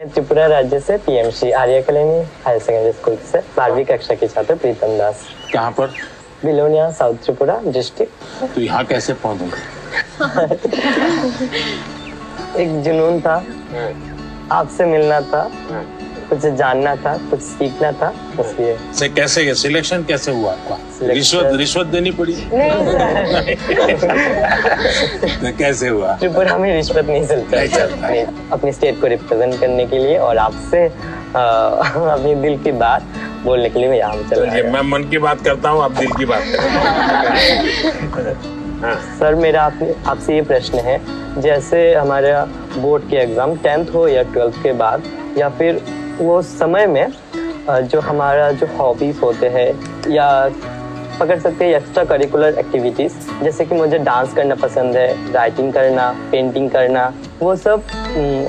त्रिपुरा राज्य से पीएमसी आर्य academy higher secondary school से 12वीं कक्षा की छात्र प्रीतम दास। कहाँ पर? Belonia, south Tripura district. तो यहाँ कैसे पहुँचे? एक जुनून था, आपसे मिलना था, कुछ जानना था, कुछ सीखना था, इसलिए। से कैसे सिलेक्शन कैसे हुआ आपका? रिश्वत देनी पड़ी? नहीं तो कैसे हुआ? त्रिपुरा में रिश्वत नहीं चलता। अपनी स्टेट को रिप्रेजेंट करने के लिए और आपसे अपनी दिल की बात बोलने के लिए मैं यहाँ चला आया। मैं मन की बात करता हूँ, आप दिल की बात करें। सर, मेरा आपसे ये प्रश्न है, जैसे हमारा बोर्ड के एग्जाम 10th हो या 12th के बाद, या फिर वो समय में जो हमारा जो हॉबीज होते हैं या पकड़ सकते हैं एक्स्ट्रा करिकुलर एक्टिविटीज, जैसे कि मुझे डांस करना पसंद है, राइटिंग करना, पेंटिंग करना, वो सब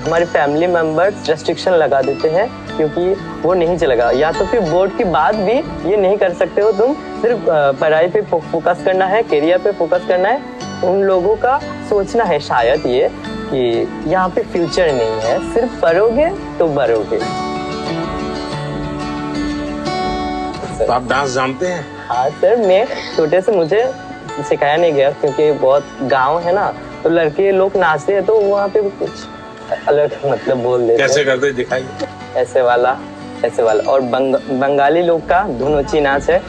हमारे फैमिली मेंबर्स रेस्ट्रिक्शन लगा देते हैं क्योंकि वो नहीं चलेगा, या तो फिर बोर्ड के बाद भी ये नहीं कर सकते हो, तुम सिर्फ पढ़ाई पे फोकस करना है, करियर पे फोकस करना है। उन लोगों का सोचना है शायद ये कि यहाँ पे फ्यूचर नहीं है, सिर्फ पढ़ोगे तो बढ़ोगे। तो आप डांस जानते हैं? हाँ सर, मैं छोटे से मुझे सिखाया नहीं गया क्योंकि बहुत गांव है ना, तो लड़के लोग नाचते हैं तो वहाँ पे कुछ अलग मतलब बोल देते। कैसे करते दिखाइए? ऐसे वाला, ऐसे वाला। और बंगाली लोग का धुनोची नाच है,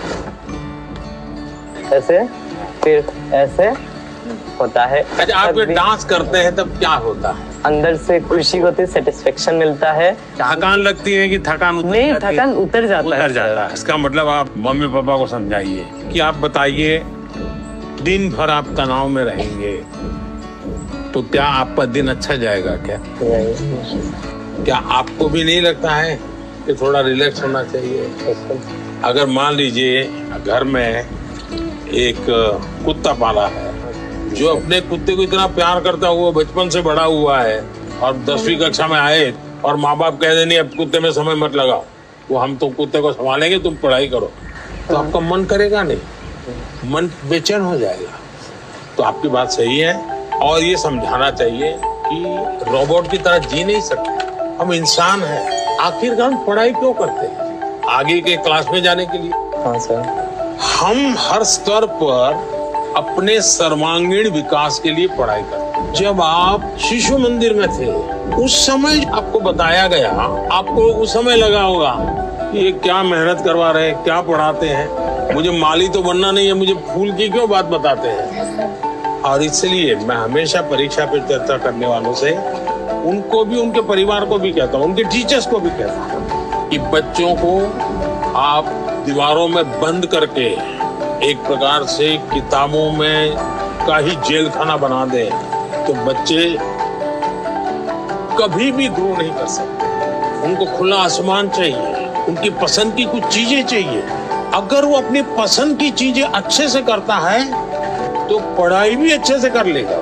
ऐसे, फिर ऐसे होता है। अच्छा, आप जब डांस करते हैं तब क्या होता है? अंदर से खुशी होती है, सेटिस्फेक्शन मिलता है। थकान लगती है कि थकान नहीं, थकान उतर जाता है। इसका मतलब आप मम्मी पापा को समझाइए कि आप बताइए, दिन भर आप तनाव में रहेंगे तो क्या आपका दिन अच्छा जाएगा? क्या आपको भी नहीं लगता है कि थोड़ा रिलैक्स होना चाहिए? अगर मान लीजिए घर में एक कुत्ता पाला है जो अपने कुत्ते को इतना प्यार करता हुआ बचपन से बड़ा हुआ है, और 10वीं कक्षा में आए और माँ बाप कह दें नहीं अब कुत्ते में समय मत लगाओ, वो हम तो कुत्ते को संभालेंगे, तुम पढ़ाई करो, तो आपका मन करेगा नहीं, मन बेचैन हो जाएगा। तो आपकी बात सही है, और ये समझाना चाहिए कि रोबोट की तरह जी नहीं सकते, हम इंसान हैं। आखिरकार हम पढ़ाई क्यों करते हैं? आगे के क्लास में जाने के लिए। हाँ सर। हम हर स्तर पर अपने सर्वांगीण विकास के लिए पढ़ाई करते। जब आप शिशु मंदिर में थे उस समय आपको बताया गया, आपको उस समय लगा होगा कि ये क्या मेहनत करवा रहे हैं, क्या पढ़ाते हैं, मुझे माली तो बनना नहीं है, मुझे फूल की क्यों बात बताते हैं। और इसलिए मैं हमेशा परीक्षा पे चर्चा करने वालों से उनको भी, उनके परिवार को भी कहता हूँ, उनके टीचर्स को भी कहता हूँ कि बच्चों को आप दीवारों में बंद करके एक प्रकार से किताबों में का ही जेल खाना बना दे तो बच्चे कभी भी ग्रो नहीं कर सकते। उनको खुला आसमान चाहिए, उनकी पसंद की कुछ चीजें चाहिए। अगर वो अपनी पसंद की चीजें अच्छे से करता है तो पढ़ाई भी अच्छे से कर लेगा।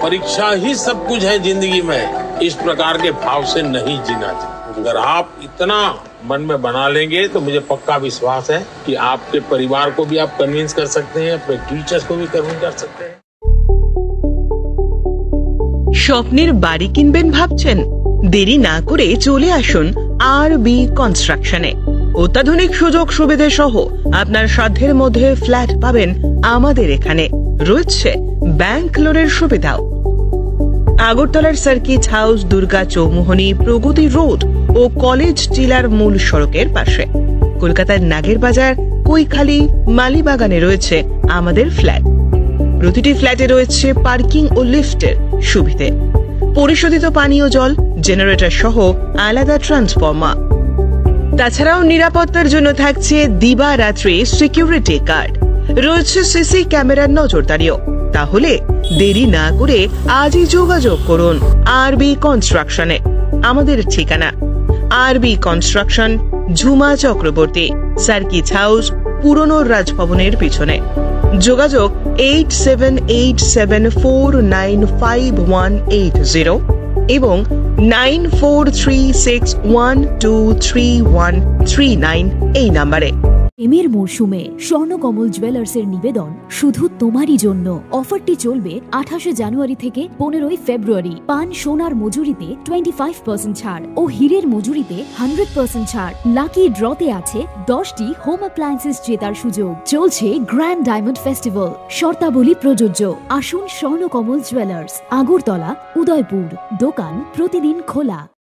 परीक्षा ही सब कुछ है जिंदगी में, इस प्रकार के भाव से नहीं जीना चाहिए। अगर आप इतना मन में बना लेंगे तो मुझे पक्का विश्वास है कि आपके परिवार को भी आप कन्विंस कर सकते हैं, अपने टीचर्स को भी कन्विंस कर सकते हैं। স্বপ্নের বাড়ি কিনবেন ভাবছেন? দেরি না করে চলে আসুন আরবি কনস্ট্রাকশনে। অত্যাধুনিক সুযোগ সুবিধা সহ আপনার সাধ্যের মধ্যে ফ্ল্যাট পাবেন আমাদের এখানে। রয়েছে ব্যাংক লোনের সুবিধাও। আগরতলার সার্কিট হাউস, দুর্গা চৌমুহনী, প্রগতি রোড ও কলেজ টিলার মূল সড়কের পাশে। কলকাতার নাগের বাজার, কৈখালি, মালিবাগানে রয়েছে আমাদের ফ্ল্যাট। প্রতিটি ফ্ল্যাটে রয়েছে পার্কিং ও লিফটের সুবিধে, পরিশোধিত পানীয় জল, জেনারেটর সহ আলাদা ট্রান্সফরমার। তাছাড়াও নিরাপত্তার জন্য থাকছে দিবারাত্রি সিকিউরিটি গার্ড, রয়েছে সিসি ক্যামেরার নজরদারিও। তাহলে দেরি না করে আজই যোগাযোগ করুন আরবি কনস্ট্রাকশনে। আমাদের ঠিকানা আরবি construction, Jhuma Chakraborty, circuit house, পুরনো রাজভবনের পিছনে। যোগাযোগ 8787495180 এবং 9436123139 এই নাম্বারে। এমের মরশুমে স্বর্ণকমল জুয়েলার্সের নিবেদন শুধু তোমারই জন্য। অফারটি চলবে 28শে জানুয়ারি থেকে 15ই ফেব্রুয়ারি। পান সোনার মজুরিতে 25% ছাড় ও হীরের মজুরিতে 100% ছাড়। লাকি ড্রতে আছে 10টি হোম অ্যাপ্লায়েন্সেস জেতার সুযোগ। চলছে গ্র্যান্ড ডায়মন্ড ফেস্টিভ্যাল, শর্তাবলী প্রযোজ্য। আসুন স্বর্ণকমল জুয়েলার্স, আগরতলা, উদয়পুর। দোকান প্রতিদিন খোলা।